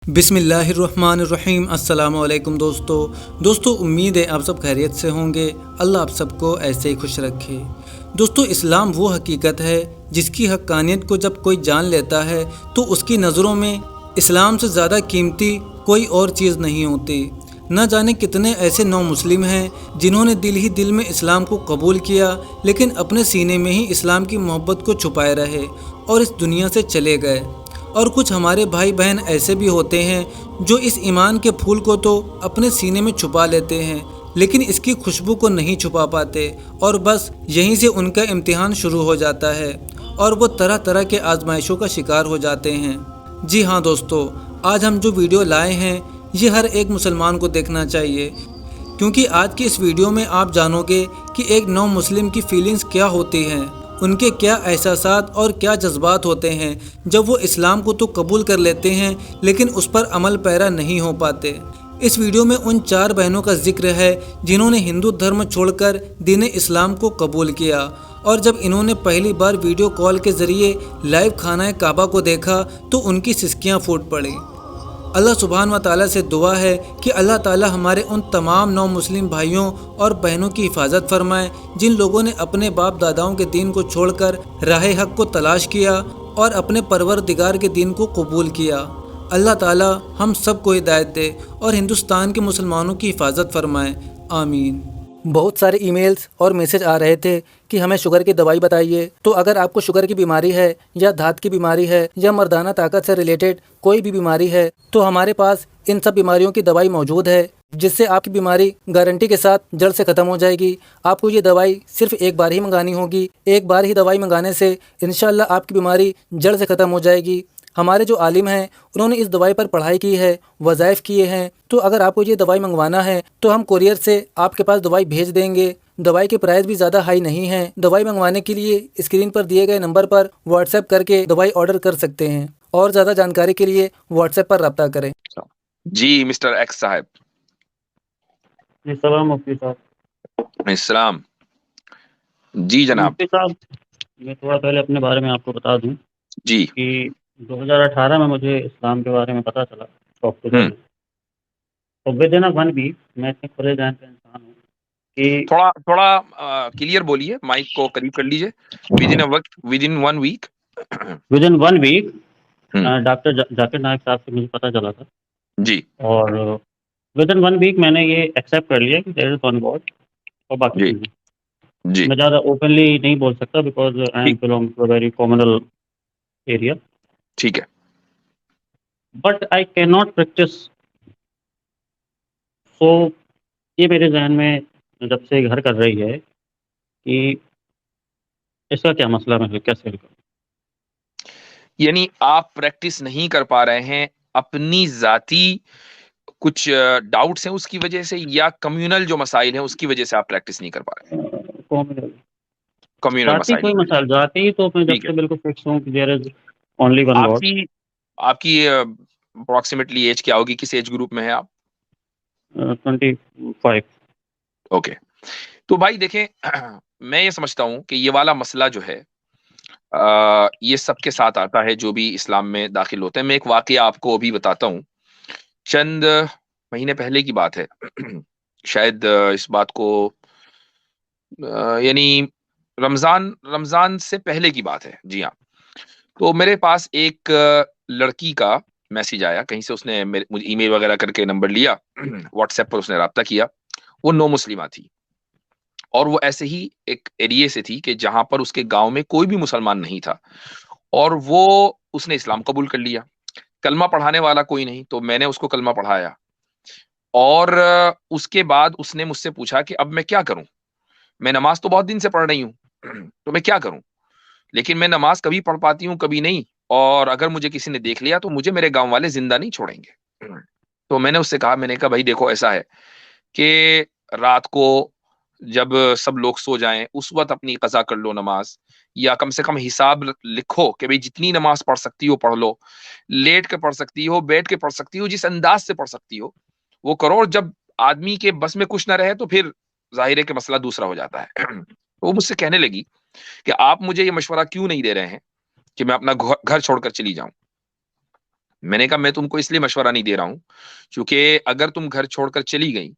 بسم اللہ الرحمن الرحیم۔ السلام علیکم دوستو امید ہے آپ سب خیریت سے ہوں گے۔ اللہ آپ سب کو ایسے ہی خوش رکھے۔ دوستو اسلام وہ حقیقت ہے جس کی حقانیت کو جب کوئی جان لیتا ہے تو اس کی نظروں میں اسلام سے زیادہ قیمتی کوئی اور چیز نہیں ہوتی۔ نہ جانے کتنے ایسے نو مسلم ہیں جنہوں نے دل ہی دل میں اسلام کو قبول کیا، لیکن اپنے سینے میں ہی اسلام کی محبت کو چھپائے رہے اور اس دنیا سے چلے گئے۔ اور کچھ ہمارے بھائی بہن ایسے بھی ہوتے ہیں جو اس ایمان کے پھول کو تو اپنے سینے میں چھپا لیتے ہیں، لیکن اس کی خوشبو کو نہیں چھپا پاتے، اور بس یہیں سے ان کا امتحان شروع ہو جاتا ہے اور وہ طرح طرح کے آزمائشوں کا شکار ہو جاتے ہیں۔ جی ہاں دوستو، آج ہم جو ویڈیو لائے ہیں یہ ہر ایک مسلمان کو دیکھنا چاہیے، کیونکہ آج کی اس ویڈیو میں آپ جانو گے کہ ایک نو مسلم کی فیلنگز کیا ہوتی ہیں، ان کے کیا احساسات اور کیا جذبات ہوتے ہیں جب وہ اسلام کو تو قبول کر لیتے ہیں لیکن اس پر عمل پیرا نہیں ہو پاتے۔ اس ویڈیو میں ان 4 بہنوں کا ذکر ہے جنہوں نے ہندو دھرم چھوڑ کر دین اسلام کو قبول کیا، اور جب انہوں نے پہلی بار ویڈیو کال کے ذریعے لائیو خانہ کعبہ کو دیکھا تو ان کی سسکیاں پھوٹ پڑیں۔ اللہ سبحانہ و تعالیٰ سے دعا ہے کہ اللہ تعالیٰ ہمارے ان تمام نو مسلم بھائیوں اور بہنوں کی حفاظت فرمائے جن لوگوں نے اپنے باپ داداؤں کے دین کو چھوڑ کر راہ حق کو تلاش کیا اور اپنے پروردگار کے دین کو قبول کیا۔ اللہ تعالیٰ ہم سب کو ہدایت دے اور ہندوستان کے مسلمانوں کی حفاظت فرمائے، آمین۔ بہت سارے ای میلز اور میسج آ رہے تھے کہ ہمیں شوگر کی دوائی بتائیے، تو اگر آپ کو شوگر کی بیماری ہے یا دھات کی بیماری ہے یا مردانہ طاقت سے ریلیٹڈ کوئی بھی بیماری ہے تو ہمارے پاس ان سب بیماریوں کی دوائی موجود ہے، جس سے آپ کی بیماری گارنٹی کے ساتھ جڑ سے ختم ہو جائے گی۔ آپ کو یہ دوائی صرف ایک بار ہی منگانی ہوگی، ایک بار ہی دوائی منگانے سے انشاءاللہ آپ کی بیماری جڑ سے ختم ہو جائے گی۔ ہمارے جو عالم ہیں انہوں نے اس دوائی پر پڑھائی کی ہے، وظائف کیے ہیں، تو اگر آپ کو یہ دوائی منگوانا ہے تو ہم کوریئر سے آپ کے پاس دوائی بھیج دیں گے۔ دوائی کے پرائز بھی زیادہ ہائی نہیں ہیں۔ دوائی منگوانے کے لیے اسکرین پر دیے گئے نمبر پر واٹس ایپ کر کے دوائی آرڈر کر سکتے ہیں، اور زیادہ جانکاری کے لیے واٹس ایپ پر رابطہ کریں۔ جی مسٹر ایکس صاحب۔ جی السلام مفتی صاحب۔ السلام جی جناب۔ مفتی صاحب، میں تھوڑا پہلے اپنے بارے میں آپ کو بتا دوں جی کہ 2018 میں مجھے اسلام کے بارے میں پتہ چلا اکتوبر میں، تو ود ان 1 ویک میں اتنے کھلے ذہن کا انسان ہوں کہ تھوڑا کلیئر بولیے، مائک کو قریب کر لیجئے۔ Within 1 week within 1 week doctor Zakir Naik صاحب سے مجھے پتہ چلا تھا، جی اور ود ان 1 ویک میں نے یہ ایکسیپٹ کر لیا کہ دیر از ون گاڈ، اور باقی جی چیزیں جی میں زیادہ اوپنلی نہیں بول سکتا because I am belonging to a very communal area, ٹھیک ہے۔ But I can not practice. So یہ میرے ذہن میں جب سے گھر کر رہی ہے کہ اس کا کیا مسئلہ میں کیسے حل کروں۔ یعنی آپ پریکٹس نہیں کر پا رہے ہیں، اپنی ذاتی کچھ ڈاؤٹس ہیں اس کی وجہ سے، یا کمیونل جو مسائل ہیں اس کی وجہ سے آپ پریکٹس نہیں کر پا رہے ہیں؟ کمیونل ذاتی مسائل کوئی کی وجہ مسائل ذاتی تو میں سے، جب ٹھیک ہے۔ سے بالکل فکس ہوں کہ دیر از اونلی ون گاڈ۔ آپ کی اپروکسیمیٹلی ایج کیا ہوگی؟ کس ایج گروپ میں ہیں آپ؟ 25۔ اوکے، تو بھائی دیکھیں، میں یہ سمجھتا ہوں کہ یہ والا مسئلہ جو ہے یہ سب کے ساتھ آتا ہے جو بھی اسلام میں داخل ہوتے ہیں۔ میں ایک واقعہ آپ کو ابھی بتاتا ہوں، چند مہینے پہلے کی بات ہے، شاید اس بات کو یعنی رمضان سے پہلے کی بات ہے، جی ہاں۔ تو میرے پاس ایک لڑکی کا میسج آیا کہیں سے، اس نے مجھے ای میل وغیرہ کر کے نمبر لیا، واٹس ایپ پر اس نے رابطہ کیا۔ وہ نو مسلمہ تھی، اور وہ ایسے ہی ایک ایریے سے تھی کہ جہاں پر اس کے گاؤں میں کوئی بھی مسلمان نہیں تھا، اور اس نے اسلام قبول کر لیا۔ کلمہ پڑھانے والا کوئی نہیں، تو میں نے اس کو کلمہ پڑھایا، اور اس کے بعد اس نے مجھ سے پوچھا کہ اب میں کیا کروں، میں نماز تو بہت دن سے پڑھ رہی ہوں، تو میں کیا کروں، لیکن میں نماز کبھی پڑھ پاتی ہوں کبھی نہیں، اور اگر مجھے کسی نے دیکھ لیا تو مجھے میرے گاؤں والے زندہ نہیں چھوڑیں گے۔ تو میں نے اس سے کہا، میں نے کہا بھائی دیکھو ایسا ہے کہ رات کو جب سب لوگ سو جائیں اس وقت اپنی قضا کر لو نماز، یا کم سے کم حساب لکھو کہ بھئی جتنی نماز پڑھ سکتی ہو پڑھ لو، لیٹ کے پڑھ سکتی ہو، بیٹھ کے پڑھ سکتی ہو، جس انداز سے پڑھ سکتی ہو وہ کرو، اور جب آدمی کے بس میں کچھ نہ رہے تو پھر ظاہر ہے کہ مسئلہ دوسرا ہو جاتا ہے۔ وہ مجھ سے کہنے لگی کہ آپ مجھے یہ مشورہ کیوں نہیں دے رہے ہیں کہ میں اپنا گھر چھوڑ کر چلی جاؤں۔ میں نے کہا میں تم کو اس لیے مشورہ نہیں دے رہا ہوں کیونکہ اگر تم گھر چھوڑ کر چلی گئی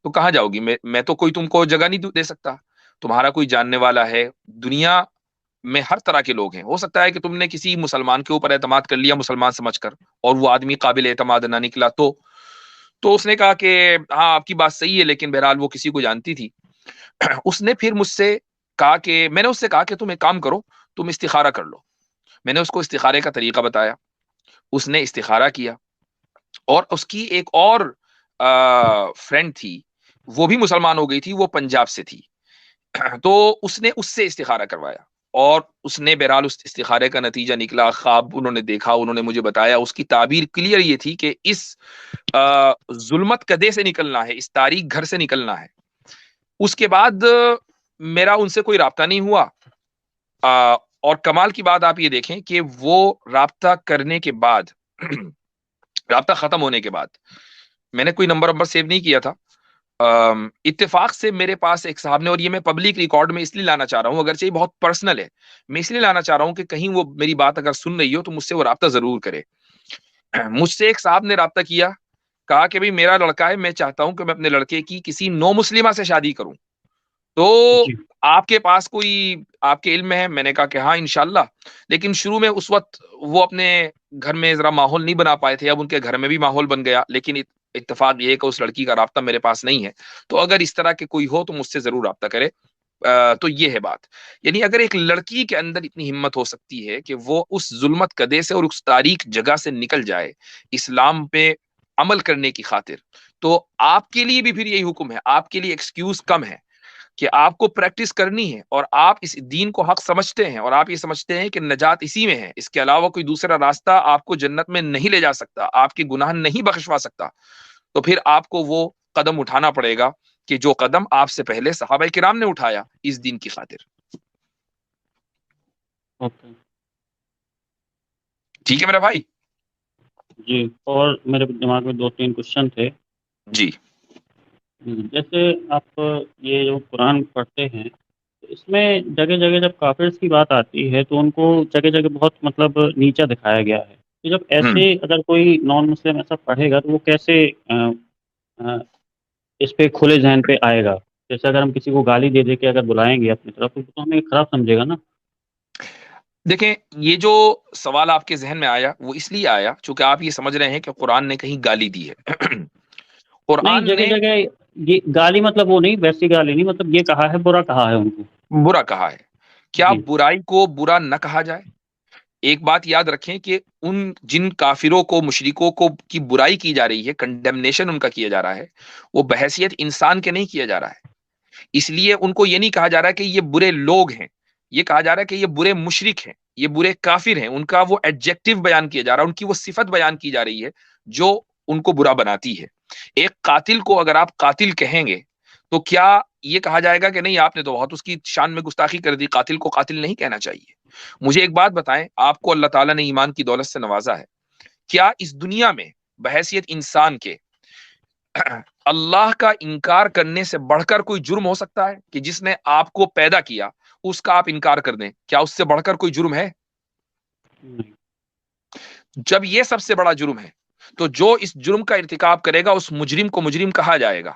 تو کہاں جاؤ گی؟ میں تو کوئی تم کو جگہ نہیں دے سکتا. تمہارا کوئی جاننے والا ہے؟ دنیا میں ہر طرح کے لوگ ہیں. ہو سکتا ہے کہ تم نے کسی مسلمان کے اوپر اعتماد کر لیا مسلمان سمجھ کر اور وہ آدمی قابل اعتماد نہ نکلا. تو اس نے کہا کہ ہاں آپ کی بات صحیح ہے، لیکن بہرحال وہ کسی کو جانتی تھی. اس نے پھر مجھ سے کہا کہ میں نے اس سے کہا کہ تم ایک کام کرو، تم استخارہ کر لو. میں نے اس کو استخارے کا طریقہ بتایا، اس نے استخارہ کیا، اور اس کی ایک اور فرینڈ تھی، وہ بھی مسلمان ہو گئی تھی، وہ پنجاب سے تھی. تو اس نے اس سے استخارہ کروایا، اور اس نے بہرحال اس استخارے کا نتیجہ نکلا. خواب انہوں نے دیکھا، انہوں نے مجھے بتایا. اس کی تعبیر کلیئر یہ تھی کہ اس ظلمت کدے سے نکلنا ہے، اس تاریک گھر سے نکلنا ہے. اس کے بعد میرا ان سے کوئی رابطہ نہیں ہوا. اور کمال کی بات آپ یہ دیکھیں کہ وہ رابطہ کرنے کے بعد رابطہ ختم ہونے کے بعد میں نے کوئی نمبر سیو نہیں کیا تھا. اتفاق سے میرے پاس ایک صاحب نے، اور یہ میں پبلک ریکارڈ میں اس لیے لانا چاہ رہا ہوں، اگرچہ یہ بہت پرسنل ہے، میں اس لیے لانا چاہ رہا ہوں کہ کہیں وہ میری بات اگر سن رہی ہو تو مجھ سے وہ رابطہ ضرور کرے. مجھ سے ایک صاحب نے رابطہ کیا، کہا کہ بھئی میرا لڑکا ہے، میں چاہتا ہوں کہ میں اپنے لڑکے کی کسی نو مسلمہ سے شادی کروں. تو جی آپ کے پاس کوئی آپ کے علم میں ہے؟ میں نے کہا کہ ہاں انشاءاللہ. لیکن شروع میں اس وقت وہ اپنے گھر میں ذرا ماحول نہیں بنا پائے تھے. اب ان کے گھر میں بھی ماحول بن گیا، لیکن اتفاق یہ ہے کہ اس لڑکی کا رابطہ میرے پاس نہیں ہے. تو اگر اس طرح کے کوئی ہو تو مجھ سے ضرور رابطہ کرے. تو یہ ہے بات. یعنی اگر ایک لڑکی کے اندر اتنی ہمت ہو سکتی ہے کہ وہ اس ظلمت کدے سے اور اس تاریک جگہ سے نکل جائے اسلام پہ عمل کرنے کی خاطر، تو آپ کے لیے بھی پھر یہی حکم ہے، آپ کے لیے ایکسکیوز کم ہے کہ آپ کو پریکٹس کرنی ہے، اور آپ اس دین کو حق سمجھتے ہیں، اور آپ یہ سمجھتے ہیں کہ نجات اسی میں ہے، اس کے علاوہ کوئی دوسرا راستہ آپ کو جنت میں نہیں لے جا سکتا، آپ کے گناہ نہیں بخشوا سکتا. تو پھر آپ کو وہ قدم اٹھانا پڑے گا کہ جو قدم آپ سے پہلے صحابہ کرام نے اٹھایا اس دین کی خاطر. اوکے ٹھیک ہے میرا بھائی؟ جی. اور میرے دماغ میں 2-3 کوشچن تھے. جی جیسے آپ یہ جو قرآن پڑھتے ہیں، تو اس میں جگہ جگہ جب کافرز کی بات آتی ہے تو ان کو جگہ جگہ بہت مطلب نیچا دکھایا گیا ہے. تو جب ایسے اگر کوئی نان مسلم ایسا پڑھے گا تو وہ کیسے اس پہ کھلے ذہن پہ آئے گا؟ جیسے اگر ہم کسی کو گالی دے دے کے اگر بلائیں گے اپنی طرف تو ہمیں خراب سمجھے گا نا. دیکھیں، یہ جو سوال آپ کے ذہن میں آیا وہ اس لیے آیا چونکہ آپ یہ سمجھ رہے ہیں کہ قرآن نے کہیں گالی دی ہے. نہیں، قرآن جگہ نے جگہ یہ گالی مطلب وہ نہیں، ویسی گالی نہیں، مطلب یہ کہا ہے، برا کہا ہے ان کو. برا کہا ہے. کیا جی برائی کو برا نہ کہا جائے؟ ایک بات یاد رکھیں کہ جن کافروں کو، مشرکوں کو کی برائی کی جا رہی ہے، کنڈیمنیشن ان کا کیا جا رہا ہے، وہ بحیثیت انسان کے نہیں کیا جا رہا ہے. اس لیے ان کو یہ نہیں کہا جا رہا کہ یہ برے لوگ ہیں، یہ کہا جا رہا ہے کہ یہ برے مشرک ہیں، یہ برے کافر ہیں. ان کا وہ ایڈجیکٹو بیان کیا جا رہا ہے، ان کی وہ صفت بیان کی جا رہی ہے جو ان کو برا بناتی ہے. ایک قاتل کو اگر آپ قاتل کہیں گے تو کیا یہ کہا جائے گا کہ نہیں آپ نے تو بہت اس کی شان میں گستاخی کر دی، قاتل کو قاتل نہیں کہنا چاہیے. مجھے ایک بات بتائیں، آپ کو اللہ تعالیٰ نے ایمان کی دولت سے نوازا ہے، کیا اس دنیا میں بحیثیت انسان کے اللہ کا انکار کرنے سے بڑھ کر کوئی جرم ہو سکتا ہے کہ جس نے آپ کو پیدا کیا اس کا آپ انکار کر دیں؟ کیا اس سے بڑھ کر کوئی جرم ہے؟ نہیں. جب یہ سب سے بڑا جرم ہے تو جو اس جرم کا ارتکاب کرے گا اس مجرم کو مجرم کہا جائے گا.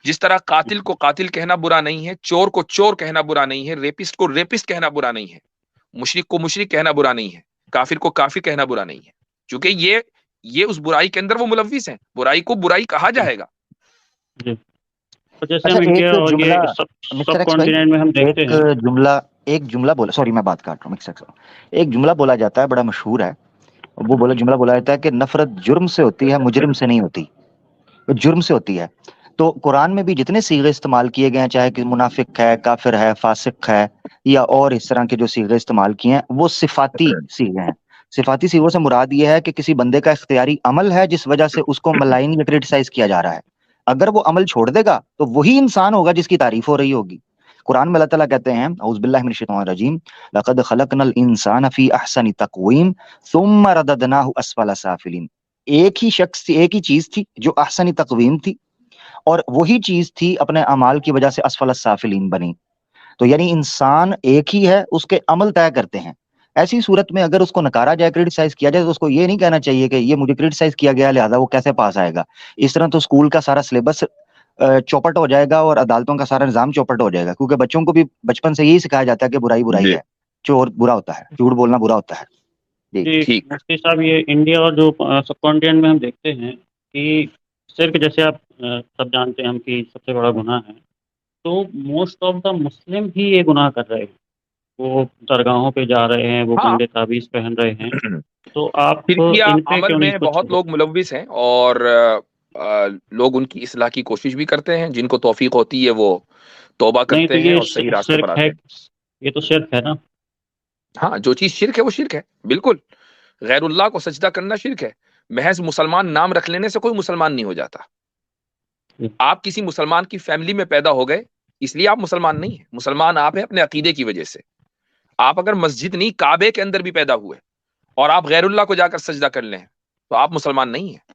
جس طرح قاتل کو قاتل کہنا برا نہیں ہے، چور کو چور کہنا برا نہیں ہے، ریپسٹ کو ریپسٹ کہنا برا نہیں ہے، مشرک کو مشرک کہنا برا نہیں ہے، کافر کو کافر کہنا برا نہیں ہے، کیونکہ یہ اس برائی کے اندر وہ ملوث ہیں. برائی کو برائی کہا جائے گا. جی. تو جیسے اچھا ہم ایک انڈیا اور جملہ یہ مسٹر سب ایکس بھائی، کانٹیننٹ میں ہم دیکھتے ایک ہیں. جملہ بولا، سوری میں بات کاٹ رہا ہوں، مسٹر ایکس، ایک جملہ بولا جاتا ہے بڑا مشہور ہے، وہ جملہ بولا جاتا ہے کہ نفرت جرم سے ہوتی ہے، مجرم سے نہیں ہوتی، جرم سے ہوتی ہے. تو قرآن میں بھی جتنے صیغے استعمال کیے گئے ہیں، چاہے کہ منافق ہے، کافر ہے، فاسق ہے، یا اور اس طرح کے جو صیغے استعمال کیے ہیں، وہ صفاتی صیغے ہیں. صفاتی صیغوں سے مراد یہ ہے کہ کسی بندے کا اختیاری عمل ہے جس وجہ سے اس کو ملائن یا کرٹیسائز کیا جا رہا ہے. اگر وہ عمل چھوڑ دے گا تو وہی انسان ہوگا جس کی تعریف ہو رہی ہوگی. قرآن میں اللہ تعالیٰ کہتے ہیں اعوذ باللہ من الشیطان الرجیم لقد خلقنا الانسان فی احسن تقویم ثم رددناہ اسفل سافلین. ایک ہی شخص تھی، ایک ہی چیز تھی جو احسن تقویم تھی، اور وہی چیز تھی اپنے اعمال کی وجہ سے اسفل السافلین بنی. تو یعنی انسان ایک ہی ہے، اس کے عمل طے کرتے ہیں. ایسی صورت میں اگر اس کو نکارا جائے، کرٹیسائز کیا جائے، تو اس کو یہ نہیں کہنا چاہیے کہ یہ مجھے کرٹیسائز کیا گیا لہٰذا وہ کیسے پاس آئے گا. اس طرح تو اسکول کا سارا سلیبس چوپٹ ہو جائے گا اور عدالتوں کا سارا نظام چوپٹ ہو جائے گا، کیونکہ بچوں کو بھی بچپن سے یہی سکھایا جاتا ہے کہ برائی برائی جی ہے، چور برا ہوتا ہے، جھوٹ بولنا برا ہوتا ہے. جی جی ٹھیک. مفتی صاحب، یہ انڈیا اور جو سب کانٹیننٹ میں ہم دیکھتے ہیں کہ شرک، جیسے آپ سب جانتے ہیں ہم کہ سب سے بڑا گناہ ہے، تو موسٹ آف دا مسلم ہی یہ گناہ کر رہے ہیں. وہ درگاہوں پہ جا رہے ہیں، وہ ہاں. گندے تعویذ پہن رہے ہیں. تو آپ شرکیہ ان پہ عمل کیوں میں نہیں کچھ؟ بہت لوگ ملوث ہیں، اور لوگ ان کی اصلاح کی کوشش بھی کرتے ہیں. جن کو توفیق ہوتی ہے وہ توبہ نہیں تو کرتے ہیں یہ اور صحیح راستے پر شرک ہے، آتے ہیں. یہ تو شرک ہے نا. ہاں، جو چیز شرک ہے وہ شرک ہے، بالکل. غیر اللہ کو سجدہ کرنا شرک ہے. محض مسلمان نام رکھ لینے سے کوئی مسلمان نہیں ہو جاتا. آپ کسی مسلمان کی فیملی میں پیدا ہو گئے، اس لیے آپ مسلمان نہیں ہیں. مسلمان آپ ہیں اپنے عقیدے کی وجہ سے. آپ اگر مسجد نہیں کعبے کے اندر بھی پیدا ہوئے اور آپ غیر اللہ کو جا کر سجدہ کر لیں تو آپ مسلمان نہیں ہیں.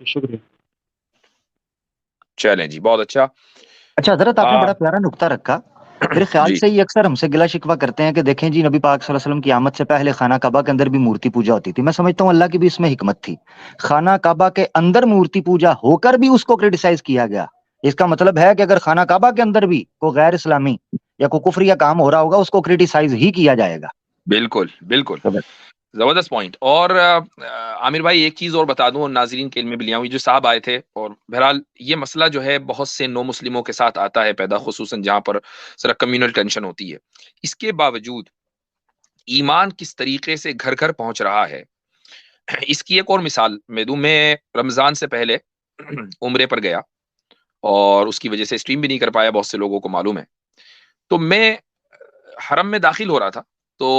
شکریہ. چلیں جی، بہت اچھا. اچھا حضرت، آپ نے بڑا پیارا نقطہ رکھا. میرے خیال جی سے یہ اکثر ہم سے گلا شکوہ کرتے ہیں کہ دیکھیں جی، نبی پاک صلی اللہ علیہ وسلم کی آمد سے پہلے خانہ کعبہ کے اندر بھی مورتی پوجا ہوتی تھی. میں سمجھتا ہوں اللہ کی بھی اس میں حکمت تھی. خانہ کعبہ کے اندر مورتی پوجا ہو کر بھی اس کو کرٹیسائز کیا گیا. اس کا مطلب ہے کہ اگر خانہ کعبہ کے اندر بھی کوئی غیر اسلامی یا کوئی کفری کام ہو رہا ہوگا، اس کو کرٹیسائز ہی کیا جائے گا. بالکل بالکل، زبردست پوائنٹ. اور عامر بھائی ایک چیز اور بتا دوں، اور ناظرین کے علم میں بھی لیا ہوں. جو صاحب آئے تھے، اور بہرحال یہ مسئلہ جو ہے بہت سے نو مسلموں کے ساتھ آتا ہے پیدا، خصوصاً جہاں پر ذرا کمیونل ٹینشن ہوتی ہے. اس کے باوجود ایمان کس طریقے سے گھر گھر پہنچ رہا ہے، اس کی ایک اور مثال میں دوں. میں رمضان سے پہلے عمرے پر گیا، اور اس کی وجہ سے اسٹریم بھی نہیں کر پایا، بہت سے لوگوں کو معلوم ہے. تو میں حرم میں داخل ہو رہا تھا، تو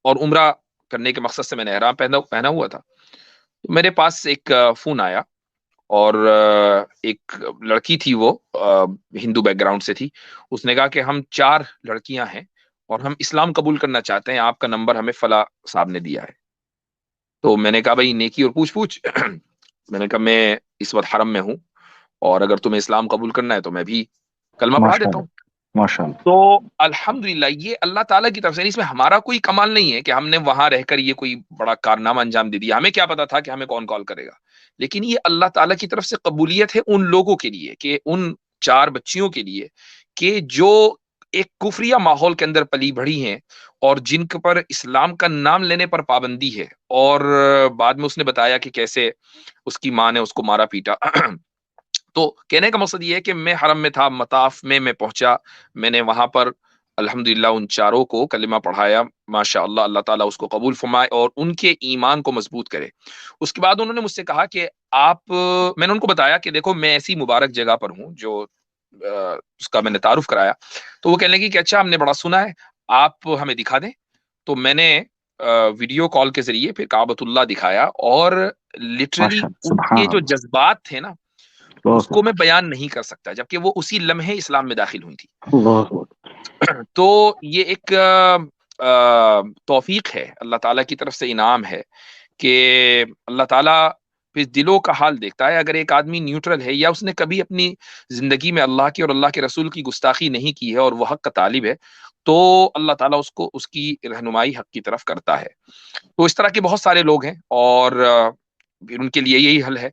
اور عمرہ کرنے کے مقصد سے میں نے احرام پہنا ہوا تھا. تو میرے پاس ایک فون آیا، اور ایک لڑکی تھی، وہ ہندو بیک گراؤنڈ سے تھی. اس نے کہا کہ ہم 4 لڑکیاں ہیں اور ہم اسلام قبول کرنا چاہتے ہیں، آپ کا نمبر ہمیں فلاں صاحب نے دیا ہے. تو میں نے کہا بھائی نیکی اور پوچھ میں نے کہا میں اس وقت حرم میں ہوں، اور اگر تمہیں اسلام قبول کرنا ہے تو میں بھی کلمہ پڑھا ماشاء دیتا اللہ، ہوں. ماشاء اللہ. تو الحمدللہ یہ اللہ تعالیٰ کی طرف سے، اس میں ہمارا کوئی کمال نہیں ہے کہ ہم نے وہاں رہ کر یہ کوئی بڑا کارنامہ انجام دے دیا. ہمیں کیا پتا تھا کہ ہمیں کون کال کرے گا، لیکن یہ اللہ تعالیٰ کی طرف سے قبولیت ہے ان لوگوں کے لیے، کہ ان 4 بچیوں کے لیے کہ جو ایک کفریہ ماحول کے اندر پلی بڑھی ہیں، اور جن کے پر اسلام کا نام لینے پر پابندی ہے. اور بعد میں اس نے بتایا کہ کیسے اس کی ماں نے اس کو مارا پیٹا. تو کہنے کا مقصد یہ ہے کہ میں حرم میں تھا، مطاف میں پہنچا، میں نے وہاں پر الحمدللہ ان 4 کو کلمہ پڑھایا. ماشاء اللہ، اللہ تعالیٰ اس کو قبول فرمائے اور ان کے ایمان کو مضبوط کرے. اس کے بعد انہوں نے مجھ سے کہا کہ میں نے ان کو بتایا کہ دیکھو میں ایسی مبارک جگہ پر ہوں جو اس کا میں نے تعارف کرایا. تو وہ کہنے لگی کہ اچھا، ہم نے بڑا سنا ہے، آپ ہمیں دکھا دیں. تو میں نے ویڈیو کال کے ذریعے پھر کعبۃ اللہ دکھایا، اور لٹرلی ماشاء اللہ، ان کے سبحان جو جذبات تھے نا، اللہ. اس کو میں بیان نہیں کر سکتا، جبکہ وہ اسی لمحے اسلام میں داخل ہوئی تھی. اللہ. تو یہ ایک توفیق ہے، اللہ تعالیٰ کی طرف سے انعام ہے کہ اللہ تعالیٰ پھر دلوں کا حال دیکھتا ہے. اگر ایک آدمی نیوٹرل ہے، یا اس نے کبھی اپنی زندگی میں اللہ کی اور اللہ کے رسول کی گستاخی نہیں کی ہے، اور وہ حق کا طالب ہے، تو اللہ تعالیٰ اس کو اس کی رہنمائی حق کی طرف کرتا ہے. تو اس طرح کے بہت سارے لوگ ہیں، اور ان کے لیے یہی حل ہے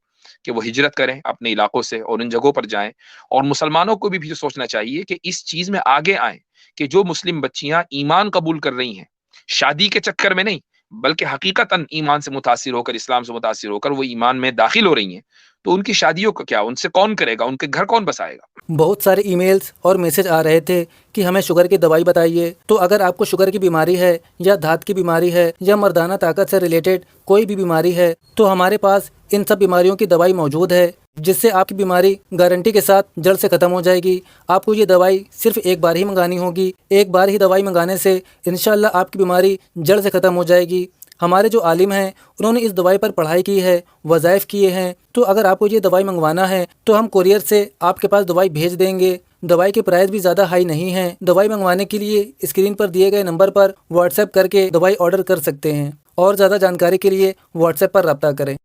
کہ وہ ہجرت کریں اپنے علاقوں سے اور ان جگہوں پر جائیں. اور مسلمانوں کو بھی سوچنا چاہیے کہ اس چیز میں آگے آئیں، کہ جو مسلم بچیاں ایمان قبول کر رہی ہیں شادی کے چکر میں نہیں، بلکہ حقیقتاً ایمان سے متاثر ہو کر، اسلام سے متاثر ہو کر وہ ایمان میں داخل ہو رہی ہیں، تو ان کی شادیوں کا کیا، ان سے کون کرے گا، ان کے گھر کون بسائے گا. بہت سارے ای میلز اور میسج آ رہے تھے کہ ہمیں شوگر کی دوائی بتائیے. تو اگر آپ کو شوگر کی بیماری ہے، یا دھات کی بیماری ہے، یا مردانہ طاقت سے ریلیٹڈ کوئی بھی بیماری ہے، تو ہمارے پاس ان سب بیماریوں کی دوائی موجود ہے، جس سے آپ کی بیماری گارنٹی کے ساتھ جڑ سے ختم ہو جائے گی. آپ کو یہ دوائی صرف ایک بار ہی منگانی ہوگی. ایک بار ہی دوائی منگانے سے انشاءاللہ آپ کی بیماری جڑ سے ختم ہو جائے گی. ہمارے جو عالم ہیں انہوں نے اس دوائی پر پڑھائی کی ہے، وظائف کیے ہیں. تو اگر آپ کو یہ دوائی منگوانا ہے تو ہم کوریئر سے آپ کے پاس دوائی بھیج دیں گے. دوائی کے پرائز بھی زیادہ ہائی نہیں ہیں. دوائی منگوانے کے لیے اسکرین پر دیے گئے نمبر پر واٹس ایپ کر کے دوائی آرڈر کر سکتے ہیں، اور زیادہ جانکاری کے لیے واٹس ایپ پر رابطہ کریں.